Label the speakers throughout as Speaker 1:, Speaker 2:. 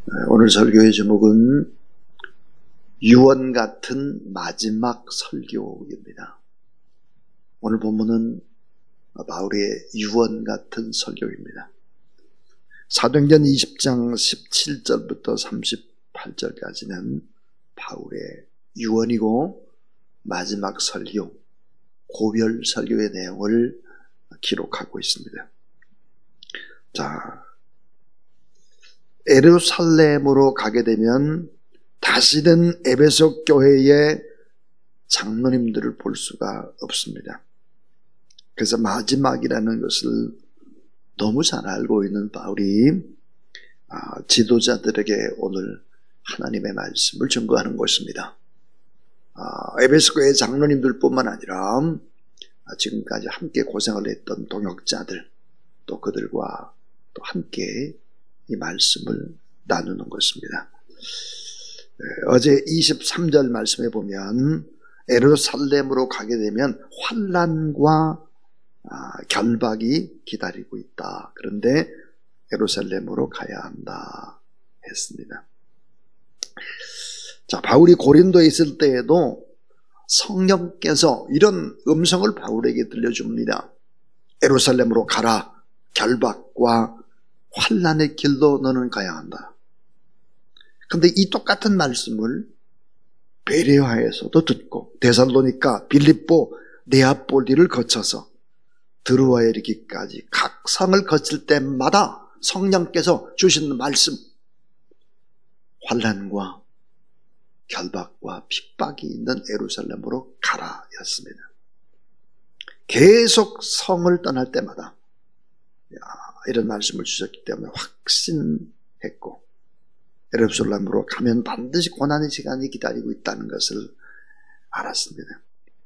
Speaker 1: 오늘 설교의 제목은 유언 같은 마지막 설교입니다. 오늘 본문은 바울의 유언 같은 설교입니다. 사도행전 20장 17절부터 38절까지는 바울의 유언이고 마지막 설교, 고별 설교의 내용을 기록하고 있습니다. 자, 예루살렘으로 가게 되면 다시는 에베소 교회의 장로님들을 볼 수가 없습니다. 그래서 마지막이라는 것을 너무 잘 알고 있는 바울이 지도자들에게 오늘 하나님의 말씀을 증거하는 것입니다. 에베소 교회 장로님들 뿐만 아니라 지금까지 함께 고생을 했던 동역자들, 또 그들과 또 함께 이 말씀을 나누는 것입니다. 어제 23절 말씀에 보면 예루살렘으로 가게 되면 환난과 결박이 기다리고 있다. 그런데 예루살렘으로 가야 한다 했습니다. 자, 바울이 고린도에 있을 때에도 성령께서 이런 음성을 바울에게 들려줍니다. 예루살렘으로 가라. 결박과 환난의 길로 너는 가야 한다. 그런데 이 똑같은 말씀을 베레아에서도 듣고 데살로니가, 빌립보, 네아폴리를 거쳐서 드로아에 이르기까지 각 성을 거칠 때마다 성령께서 주시는 말씀, 환난과 결박과 핍박이 있는 예루살렘으로 가라 였습니다. 계속 성을 떠날 때마다 이런 말씀을 주셨기 때문에 확신했고, 예루살렘으로 가면 반드시 고난의 시간이 기다리고 있다는 것을 알았습니다.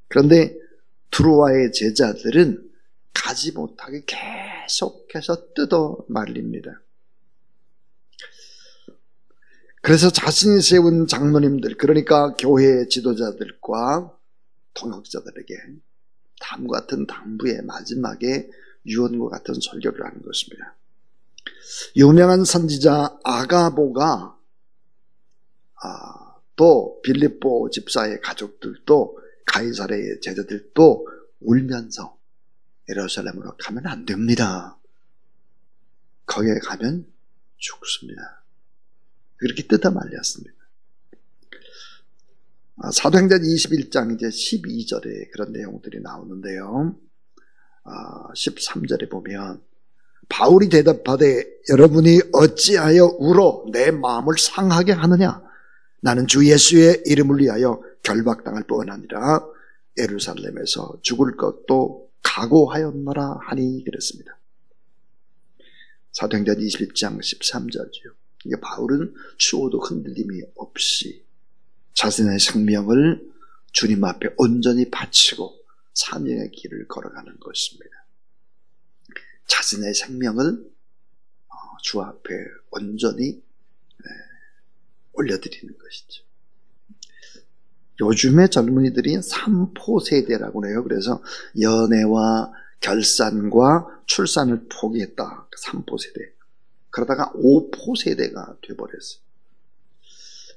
Speaker 1: 그런데 드로아의 제자들은 가지 못하게 계속해서 뜯어 말립니다. 그래서 자신이 세운 장로님들, 그러니까 교회의 지도자들과 동역자들에게 다음과 같은 당부의 마지막에 유언과 같은 설교를 하는 것입니다. 유명한 선지자 아가보가 또 빌립보 집사의 가족들도 가이사랴의 제자들도 울면서 예루살렘으로 가면 안 됩니다. 거기에 가면 죽습니다. 그렇게 뜯어 말렸습니다. 사도행전 21장 이제 12절에 그런 내용들이 나오는데요. 13절에 보면 바울이 대답하되 여러분이 어찌하여 울어 내 마음을 상하게 하느냐? 나는 주 예수의 이름을 위하여 결박당할 뿐 아니라 예루살렘에서 죽을 것도 각오하였노라 하니 그랬습니다. 사도행전 21장 13절이요. 이게 바울은 추호도 흔들림이 없이 자신의 생명을 주님 앞에 온전히 바치고 사명의 길을 걸어가는 것입니다. 자신의 생명을 주 앞에 온전히 올려드리는 것이죠. 요즘의 젊은이들이 3포 세대라고 해요. 그래서 연애와 결산과 출산을 포기했다. 3포 세대. 그러다가 5포 세대가 돼버렸어요.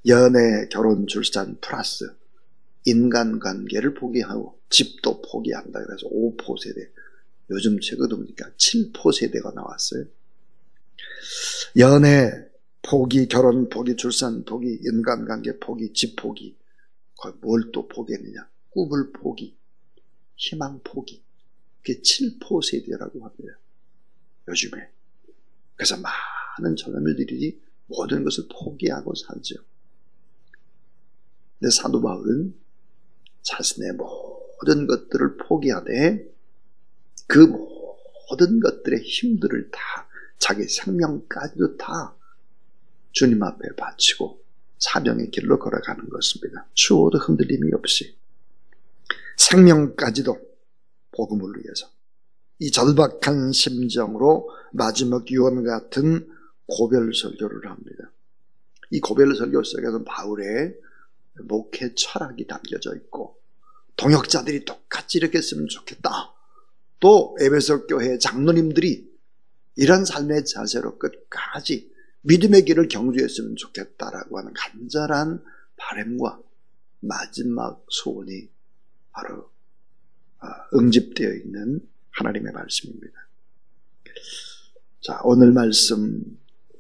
Speaker 1: 연애, 결혼, 출산 플러스 인간관계를 포기하고 집도 포기한다. 그래서 5포 세대. 요즘 최근에 보니까 7포 세대가 나왔어요. 연애 포기, 결혼 포기, 출산 포기, 인간관계 포기, 집 포기. 뭘 또 포기했느냐? 꿈을 포기, 희망 포기. 그게 7포 세대라고 합니다. 요즘에. 그래서 많은 젊은이들이 모든 것을 포기하고 살죠. 근데 사도 바울은 자신의 모든 것들을 포기하되 그 모든 것들의 힘들을 다, 자기 생명까지도 다 주님 앞에 바치고 사명의 길로 걸어가는 것입니다. 추호도 흔들림이 없이 생명까지도 복음을 위해서 이 절박한 심정으로 마지막 유언 같은 고별 설교를 합니다. 이 고별 설교 속에는 바울의 목회 철학이 담겨져 있고 동역자들이 똑같이 이렇게 했으면 좋겠다. 또 에베소 교회 장로님들이 이런 삶의 자세로 끝까지 믿음의 길을 경주했으면 좋겠다라고 하는 간절한 바람과 마지막 소원이 바로 응집되어 있는 하나님의 말씀입니다. 자, 오늘 말씀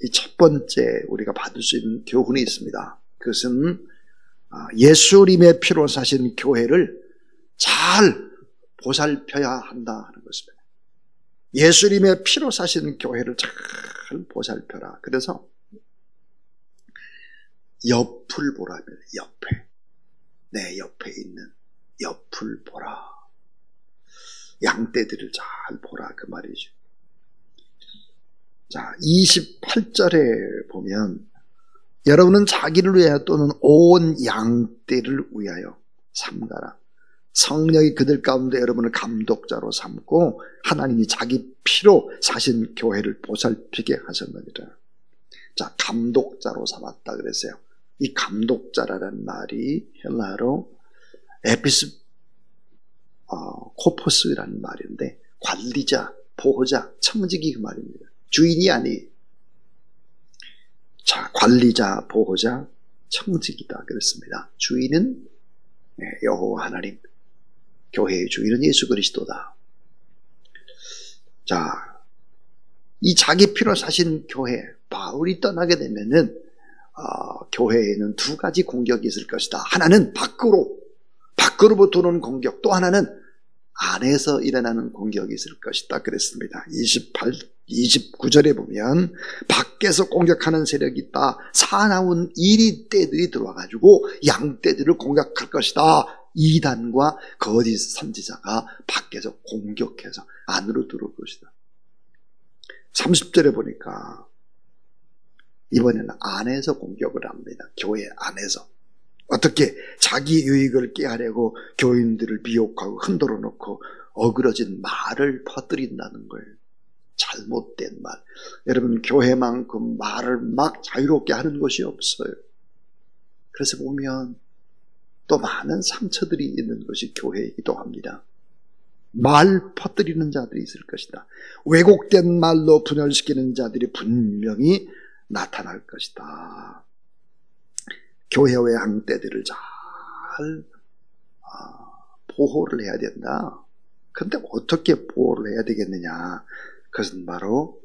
Speaker 1: 이 첫 번째 우리가 받을 수 있는 교훈이 있습니다. 그것은 예수님의 피로 사신 교회를 잘 보살펴야 한다 하는 것입니다. 예수님의 피로 사신 교회를 잘 보살펴라. 그래서 옆을 보라며, 옆에. 내 옆에 있는 옆을 보라. 양떼들을 잘 보라 그 말이죠. 자, 28절에 보면 여러분은 자기를 위하여 또는 온 양떼를 위하여 삼가라. 성령이 그들 가운데 여러분을 감독자로 삼고 하나님이 자기 피로 사신 교회를 보살피게 하셨느니라. 자, 감독자로 삼았다 그랬어요. 이 감독자라는 말이 헬라어로 코포스라는 말인데 관리자, 보호자, 청지기 그 말입니다. 주인이 아니. 자, 관리자, 보호자, 청지기다 그랬습니다. 주인은 여호와 하나님, 교회의 주인은 예수 그리스도다. 자, 이 자기 피로 사신 교회, 바울이 떠나게 되면은 교회에는 두 가지 공격이 있을 것이다. 하나는 밖으로부터 오는 공격, 또 하나는 안에서 일어나는 공격이 있을 것이다 그랬습니다. 29절에 보면 밖에서 공격하는 세력이 있다. 사나운 이리떼들이 들어와가지고 양떼들을 공격할 것이다. 이단과 거짓 선지자가 밖에서 공격해서 안으로 들어올 것이다. 30절에 보니까 이번에는 안에서 공격을 합니다. 교회 안에서. 어떻게 자기 유익을 꾀하려고 교인들을 미혹하고 흔들어 놓고 어그러진 말을 퍼뜨린다는 거예요. 잘못된 말. 여러분, 교회만큼 말을 막 자유롭게 하는 것이 없어요. 그래서 보면 또 많은 상처들이 있는 것이 교회이기도 합니다. 말 퍼뜨리는 자들이 있을 것이다. 왜곡된 말로 분열시키는 자들이 분명히 나타날 것이다. 교회의 양떼들을 잘 보호를 해야 된다. 그런데 어떻게 보호를 해야 되겠느냐? 그것은 바로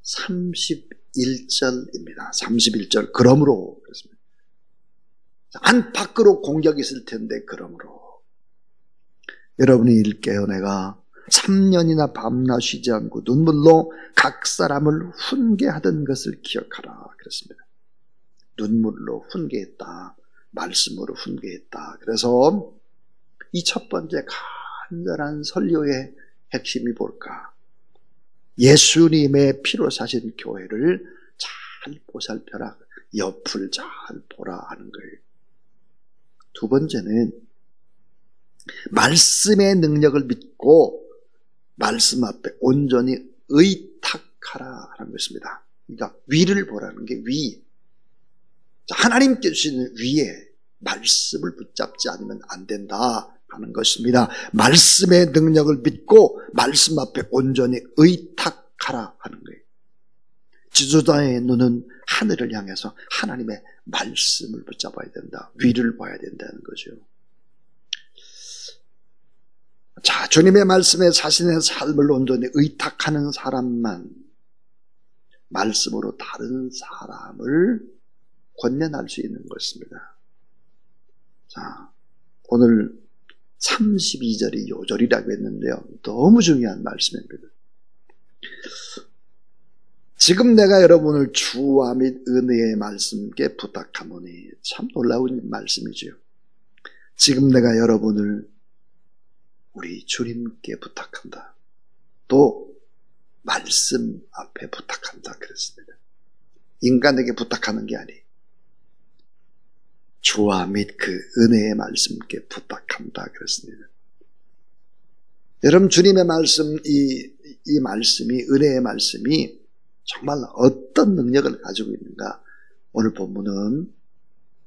Speaker 1: 31절입니다. 31절. 그러므로 그렇습니다. 안팎으로 공격이 있을 텐데 그러므로 여러분이 읽게요. 내가 3년이나 밤낮 쉬지 않고 눈물로 각 사람을 훈계하던 것을 기억하라 그랬습니다. 눈물로 훈계했다. 말씀으로 훈계했다. 그래서 이 첫 번째 간절한 설교의 핵심이 뭘까? 예수님의 피로 사신 교회를 잘 보살펴라. 옆을 잘 보라 하는 거예요. 두 번째는 말씀의 능력을 믿고 말씀 앞에 온전히 의탁하라 하는 것입니다. 그러니까 위를 보라는 게 위. 하나님께 주시는 위에 말씀을 붙잡지 않으면 안 된다 하는 것입니다. 말씀의 능력을 믿고 말씀 앞에 온전히 의탁하라 하는 거예요. 지도자의 눈은 하늘을 향해서 하나님의 말씀을 붙잡아야 된다. 위를 봐야 된다는 거죠. 자, 주님의 말씀에 자신의 삶을 온전히 의탁하는 사람만 말씀으로 다른 사람을 권면할 수 있는 것입니다. 자, 오늘 32절이 요절이라고 했는데요. 너무 중요한 말씀입니다. 지금 내가 여러분을 주와 및 은혜의 말씀께 부탁하노니, 참 놀라운 말씀이죠. 지금 내가 여러분을 우리 주님께 부탁한다. 또 말씀 앞에 부탁한다 그랬습니다. 인간에게 부탁하는 게 아니에요. 주와 및 그 은혜의 말씀께 부탁한다 그랬습니다. 여러분, 주님의 말씀, 이 말씀이, 은혜의 말씀이 정말 어떤 능력을 가지고 있는가? 오늘 본문은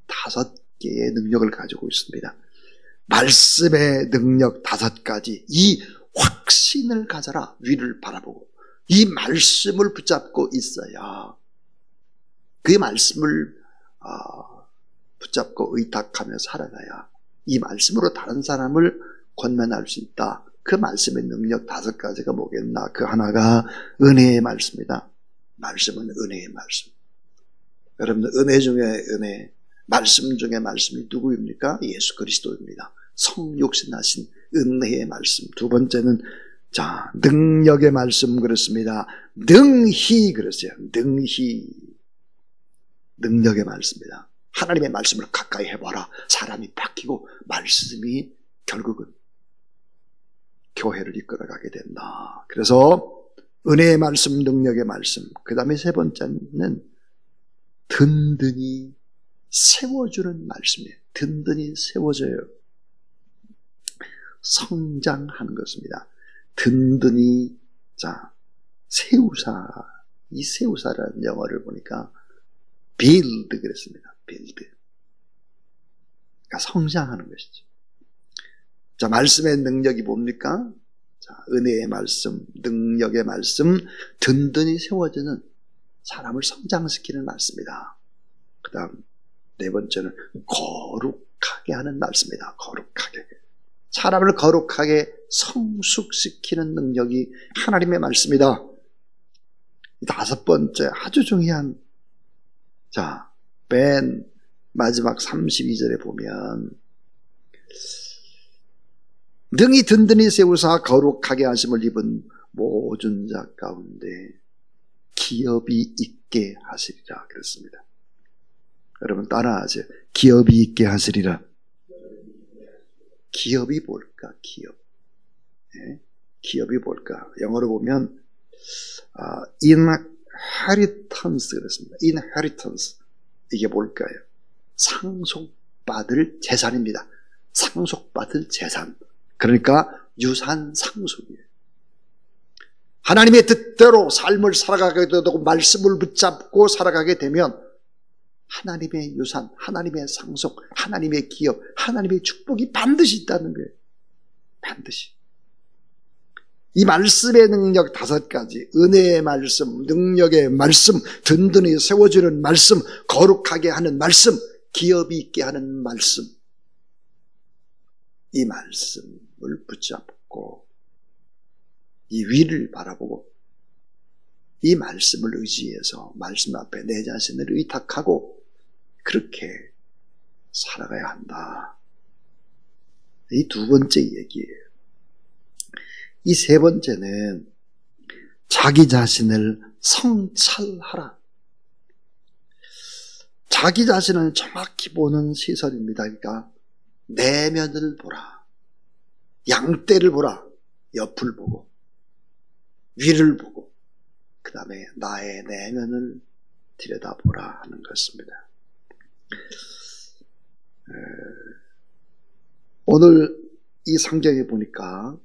Speaker 1: 5개의 능력을 가지고 있습니다. 말씀의 능력 5가지, 이 확신을 가져라. 위를 바라보고 이 말씀을 붙잡고 있어야 그 말씀을 붙잡고 의탁하며 살아가야 이 말씀으로 다른 사람을 권면할 수 있다. 그 말씀의 능력 5가지가 뭐겠나? 그 하나가 은혜의 말씀이다. 말씀은 은혜의 말씀. 여러분들 은혜 중에 은혜, 말씀 중에 말씀이 누구입니까? 예수 그리스도입니다. 성육신하신 은혜의 말씀. 두 번째는 능력의 말씀 그렇습니다. 능히 그랬어요. 능력의 말씀이다. 하나님의 말씀을 가까이 해봐라. 사람이 바뀌고 말씀이 결국은 교회를 이끌어가게 된다. 그래서 은혜의 말씀, 능력의 말씀. 그 다음에 세 번째는 든든히 세워주는 말씀이에요. 든든히 세워져요. 성장하는 것입니다. 든든히 세우사. 이 세우사라는 영어를 보니까 build 그랬습니다. build. 그러니까 성장하는 것이죠. 말씀의 능력이 뭡니까? 은혜의 말씀, 능력의 말씀, 든든히 세워지는 사람을 성장시키는 말씀이다. 그 다음 네 번째는 거룩하게 하는 말씀이다. 거룩하게. 사람을 거룩하게 성숙시키는 능력이 하나님의 말씀이다. 다섯 번째 아주 중요한 맨 마지막 32절에 보면 능히 든든히 세우사 거룩하게 하심을 입은 모든 자 가운데 기업이 있게 하시리라 그랬습니다. 여러분 따라하세요. 기업이 있게 하시리라. 기업이 뭘까? 기업. 네? 기업이 뭘까? 영어로 보면 inheritance 그랬습니다. inheritance. 이게 뭘까요? 상속받을 재산입니다. 상속받을 재산. 그러니까 유산 상속이에요. 하나님의 뜻대로 삶을 살아가게 되고 말씀을 붙잡고 살아가게 되면 하나님의 유산, 하나님의 상속, 하나님의 기업, 하나님의 축복이 반드시 있다는 거예요. 반드시. 이 말씀의 능력 5가지, 은혜의 말씀, 능력의 말씀, 든든히 세워주는 말씀, 거룩하게 하는 말씀, 기업이 있게 하는 말씀. 이 말씀을 붙잡고 이 위를 바라보고 이 말씀을 의지해서 말씀 앞에 내 자신을 의탁하고 그렇게 살아가야 한다. 이 두 번째 얘기예요. 이 세 번째는 자기 자신을 성찰하라. 자기 자신을 정확히 보는 시선입니다. 그러니까 내면을 보라. 양떼를 보라. 옆을 보고 위를 보고 그 다음에 나의 내면을 들여다보라 하는 것입니다. 오늘 이 성경에 보니까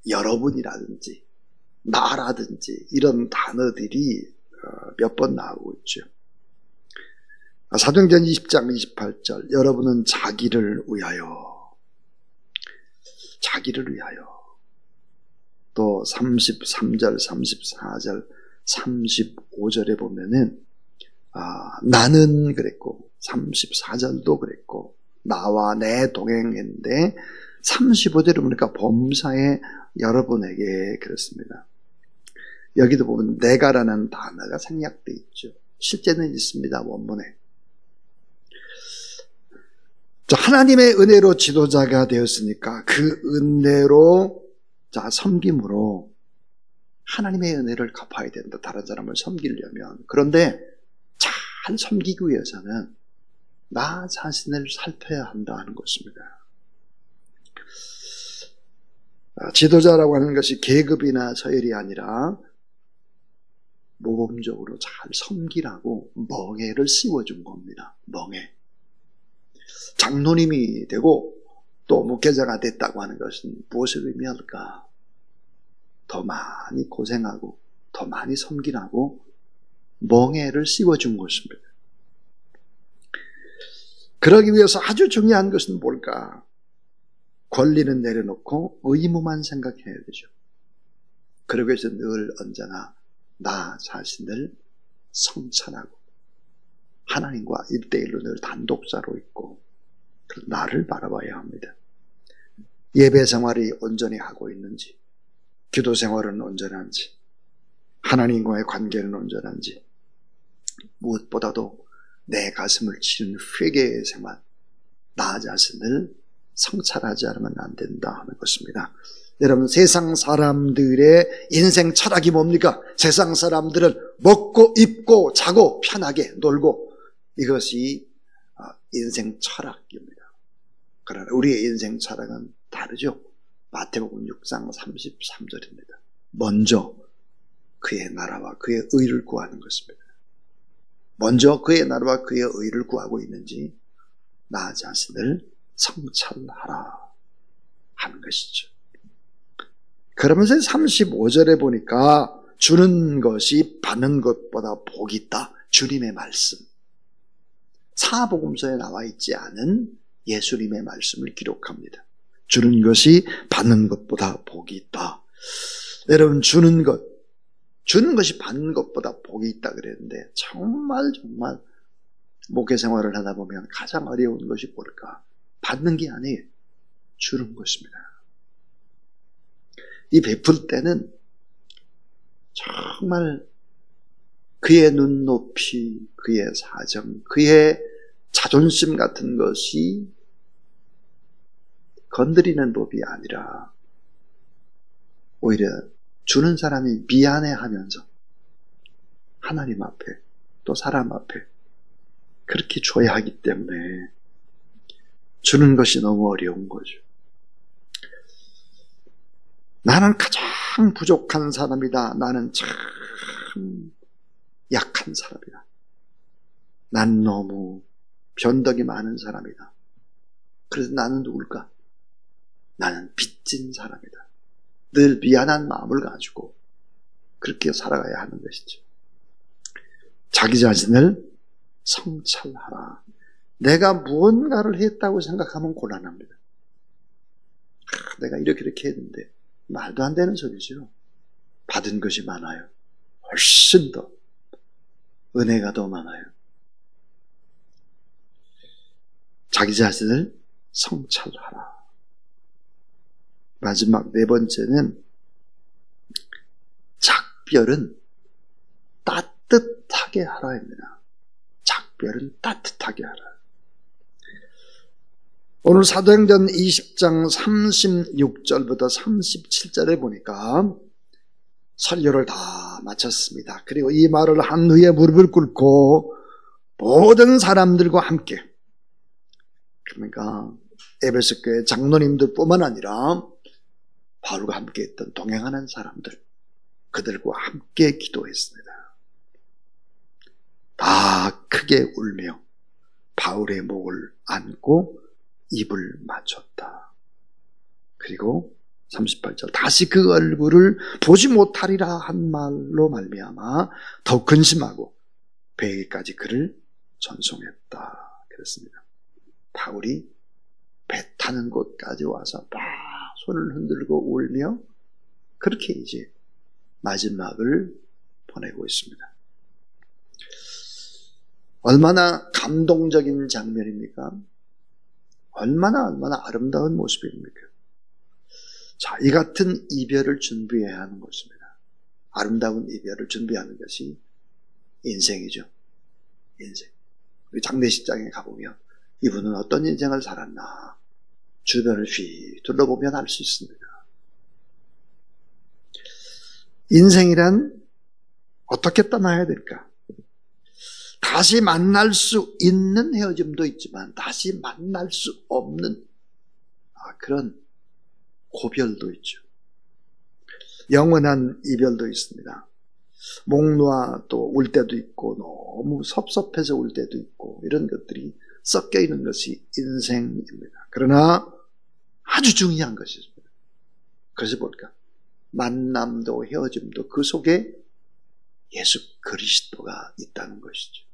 Speaker 1: 여러분이라든지 나라든지 이런 단어들이 몇 번 나오고 있죠. 사도행전 20장 28절 여러분은 자기를 위하여 또 33절 34절 35절에 보면은 나는 그랬고 34절도 그랬고 나와 내 동행인데 35절에 보니까 범사에 여러분에게 그렇습니다. 여기도 보면 내가라는 단어가 생략되어 있죠. 실제는 있습니다. 원문에. 하나님의 은혜로 지도자가 되었으니까 그 은혜로 섬김으로 하나님의 은혜를 갚아야 된다. 다른 사람을 섬기려면. 그런데 잘 섬기기 위해서는 나 자신을 살펴야 한다 하는 것입니다. 지도자라고 하는 것이 계급이나 서열이 아니라 모범적으로 잘 섬기라고 멍에를 씌워준 겁니다. 멍에. 장로님이 되고 또 목회자가 됐다고 하는 것은 무엇을 의미할까? 더 많이 고생하고 더 많이 섬기라고 멍에를 씌워준 것입니다. 그러기 위해서 아주 중요한 것은 뭘까? 권리는 내려놓고 의무만 생각해야 되죠. 그러기 위해서 늘 언제나 나 자신을 성찰하고 하나님과 1대1로 늘 단독자로 있고 나를 바라봐야 합니다. 예배 생활이 온전히 하고 있는지, 기도 생활은 온전한지, 하나님과의 관계는 온전한지, 무엇보다도 내 가슴을 치는 회개의 생활, 나 자신을 성찰하지 않으면 안 된다 하는 것입니다. 여러분, 세상 사람들의 인생 철학이 뭡니까? 세상 사람들은 먹고 입고 자고 편하게 놀고, 이것이 인생 철학입니다. 그러나 우리의 인생 철학은 다르죠. 마태복음 6장 33절입니다. 먼저 그의 나라와 그의 의를 구하는 것입니다. 먼저 그의 나라와 그의 의를 구하고 있는지 나 자신을 성찰하라 하는 것이죠. 그러면서 35절에 보니까 주는 것이 받는 것보다 복이 있다. 주님의 말씀. 사복음서에 나와 있지 않은 예수님의 말씀을 기록합니다. 주는 것이 받는 것보다 복이 있다. 여러분, 주는 것이 받는 것보다 복이 있다 그랬는데 정말 목회 생활을 하다 보면 가장 어려운 것이 뭘까? 받는 게 아니에요. 주는 것입니다. 이 베풀 때는 정말 그의 눈높이, 그의 사정, 그의 자존심 같은 것이 건드리는 법이 아니라 오히려 주는 사람이 미안해하면서 하나님 앞에 또 사람 앞에 그렇게 줘야 하기 때문에 주는 것이 너무 어려운 거죠. 나는 가장 부족한 사람이다. 나는 참 약한 사람이다. 난 너무 변덕이 많은 사람이다. 그래서 나는 누굴까? 나는 빚진 사람이다. 늘 미안한 마음을 가지고 그렇게 살아가야 하는 것이죠. 자기 자신을 성찰하라. 내가 무언가를 했다고 생각하면 곤란합니다. 내가 이렇게 했는데 말도 안 되는 소리죠. 받은 것이 많아요. 훨씬 더 은혜가 더 많아요. 자기 자신을 성찰하라. 마지막 네 번째는 작별은 따뜻하게 하라입니다. 작별은 따뜻하게 하라. 오늘 사도행전 20장 36절부터 37절에 보니까 설교를 다 마쳤습니다. 그리고 이 말을 한 후에 무릎을 꿇고 모든 사람들과 함께, 그러니까 에베소 교회 장로님들 뿐만 아니라 바울과 함께 했던 동행하는 사람들, 그들과 함께 기도했습니다. 다 크게 울며 바울의 목을 안고 입을 맞췄다. 그리고 38절, 다시 그 얼굴을 보지 못하리라 한 말로 말미암아 더 근심하고 배에까지 그를 전송했다. 그랬습니다. 바울이 배 타는 곳까지 와서 막 손을 흔들고 울며 그렇게 이제 마지막을 보내고 있습니다. 얼마나 감동적인 장면입니까? 얼마나 아름다운 모습입니까? 자, 이 같은 이별을 준비해야 하는 것입니다. 아름다운 이별을 준비하는 것이 인생이죠. 인생. 우리 장례식장에 가보면 이분은 어떤 인생을 살았나 주변을 휘 둘러보면 알 수 있습니다. 인생이란 어떻게 떠나야 될까? 다시 만날 수 있는 헤어짐도 있지만 다시 만날 수 없는 그런 고별도 있죠. 영원한 이별도 있습니다. 목 놓아 또 울 때도 있고 너무 섭섭해서 울 때도 있고 이런 것들이 섞여 있는 것이 인생입니다. 그러나 아주 중요한 것입니다. 그것이 뭘까? 만남도 헤어짐도 그 속에 예수 그리스도가 있다는 것이죠.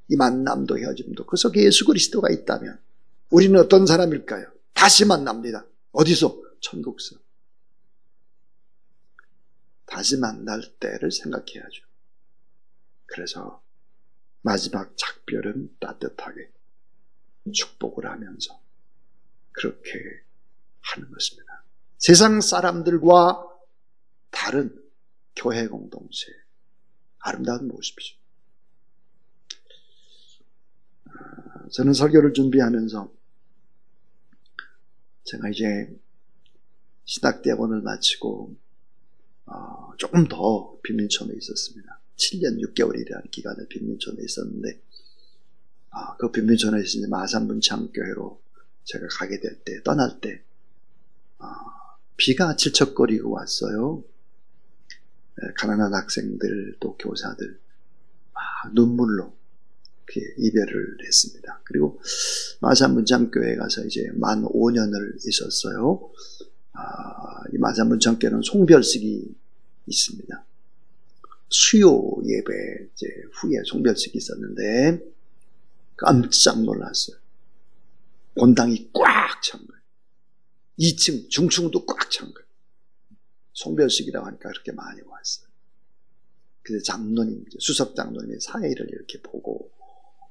Speaker 1: 이 만남도 헤어짐도 그 속에 예수 그리스도가 있다면 우리는 어떤 사람일까요? 다시 만납니다. 어디서? 천국서. 다시 만날 때를 생각해야죠. 그래서 마지막 작별은 따뜻하게 축복을 하면서 그렇게 하는 것입니다. 세상 사람들과 다른 교회 공동체, 아름다운 모습이죠. 저는 설교를 준비하면서 제가 이제 신학대학원을 마치고 조금 더 빈민촌에 있었습니다. 7년 6개월이라는 기간을 빈민촌에 있었는데 그 빈민촌에서 이제 마산문창교회로 제가 가게 될 때, 떠날 때 비가 질척거리고 왔어요. 가난한 학생들 또 교사들 눈물로 이별을 했습니다. 그리고 마산문창교회에 가서 이제 만 5년을 있었어요. 이 마산문창교회는 송별식이 있습니다. 수요 예배 이제 후에 송별식이 있었는데 깜짝 놀랐어요. 본당이 꽉 찬 거예요. 2층 중층도 꽉 찬 거예요. 송별식이라고 하니까 그렇게 많이 왔어요. 그래서 장로님, 수석 장로님이 사회를 이렇게 보고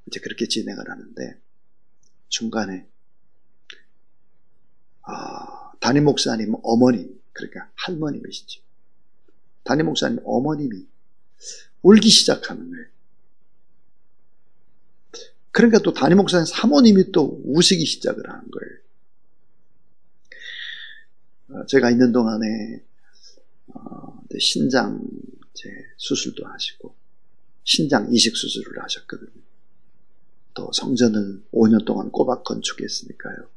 Speaker 1: 이제 그렇게 진행을 하는데 중간에 담임 목사님 어머님, 그러니까 할머님이시죠. 담임 목사님 어머님이 울기 시작하는 거예요. 그러니까 또 담임 목사님 사모님이 또 우시기 시작을 하는 거예요. 제가 있는 동안에 신장 수술도 하시고 신장 이식 수술을 하셨거든요. 또 성전을 5년 동안 꼬박 건축했으니까요.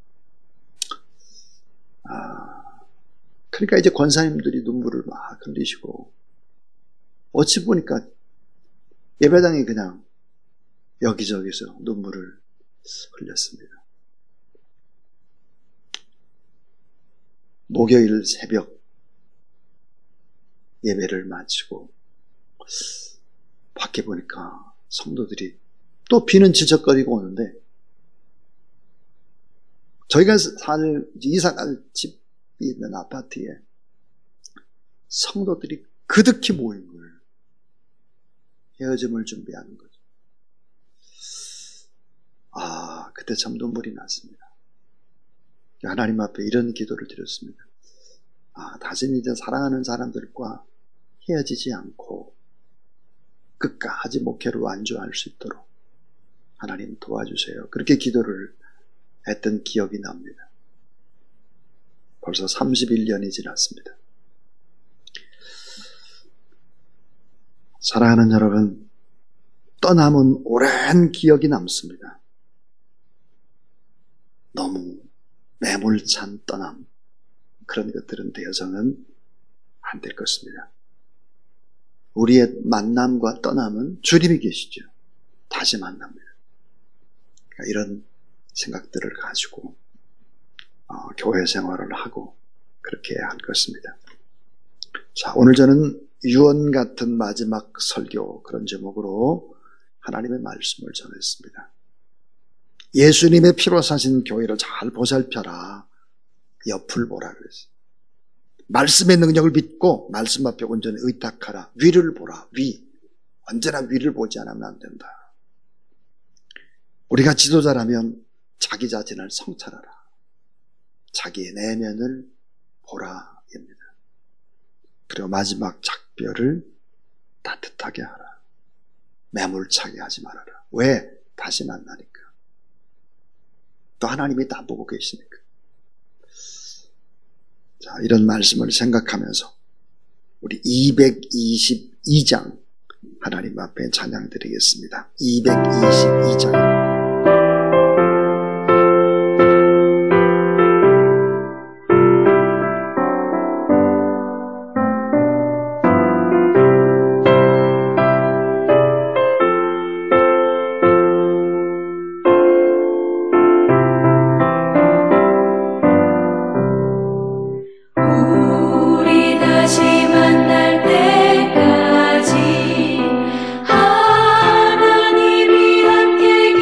Speaker 1: 그러니까 이제 권사님들이 눈물을 막 흘리시고 어찌 보니까 예배당이 그냥 여기저기서 눈물을 흘렸습니다. 목요일 새벽 예배를 마치고 밖에 보니까 성도들이 또 비는 질척거리고 오는데 저희가 이사갈 집이 있는 아파트에 성도들이 그득히 모인 거예요. 헤어짐을 준비하는 거죠. 그때 참 눈물이 났습니다. 하나님 앞에 이런 기도를 드렸습니다. 다시는 이제 사랑하는 사람들과 헤어지지 않고 끝까지 목회로 완주할 수 있도록 하나님 도와주세요. 그렇게 기도를 했던 기억이 납니다. 벌써 31년이 지났습니다. 사랑하는 여러분, 떠남은 오랜 기억이 남습니다. 너무 매몰찬 떠남, 그런 것들은 되어서는 안 될 것입니다. 우리의 만남과 떠남은 주님이 계시죠. 다시 만납니다. 그러니까 이런 생각들을 가지고 교회 생활을 하고 그렇게 할 것입니다. 자, 오늘 저는 유언 같은 마지막 설교, 그런 제목으로 하나님의 말씀을 전했습니다. 예수님의 피로 사신 교회를 잘 보살펴라. 옆을 보라 그랬어요. 말씀의 능력을 믿고 말씀 앞에 온전히 의탁하라. 위를 보라. 위. 언제나 위를 보지 않으면 안 된다. 우리가 지도자라면 자기 자신을 성찰하라. 자기의 내면을 보라입니다. 그리고 마지막 작별을 따뜻하게 하라. 매몰차게 하지 말아라. 왜? 다시 만나니까. 또 하나님이 다 보고 계시니까. 자, 이런 말씀을 생각하면서 우리 222장 하나님 앞에 찬양 드리겠습니다. 222장.
Speaker 2: 하나님이 함께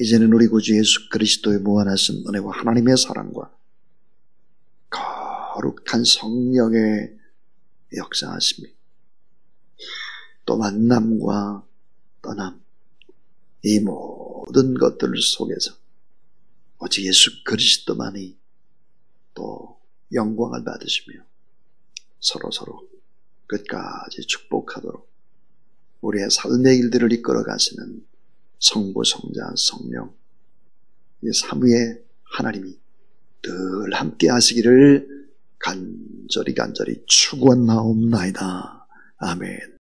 Speaker 1: 이제는 우리 구주 예수 그리스도의 무한하신 은혜와 하나님의 사랑과 거룩한 성령의 역사하심이 또 만남과 떠남 이 모든 것들 속에서 오직 예수 그리스도만이 또 영광을 받으시며 서로 끝까지 축복하도록 우리의 삶의 일들을 이끌어 가시는 성부, 성자, 성령 이 삼위의 하나님이 늘 함께 하시기를 간절히 축원하옵나이다. 아멘.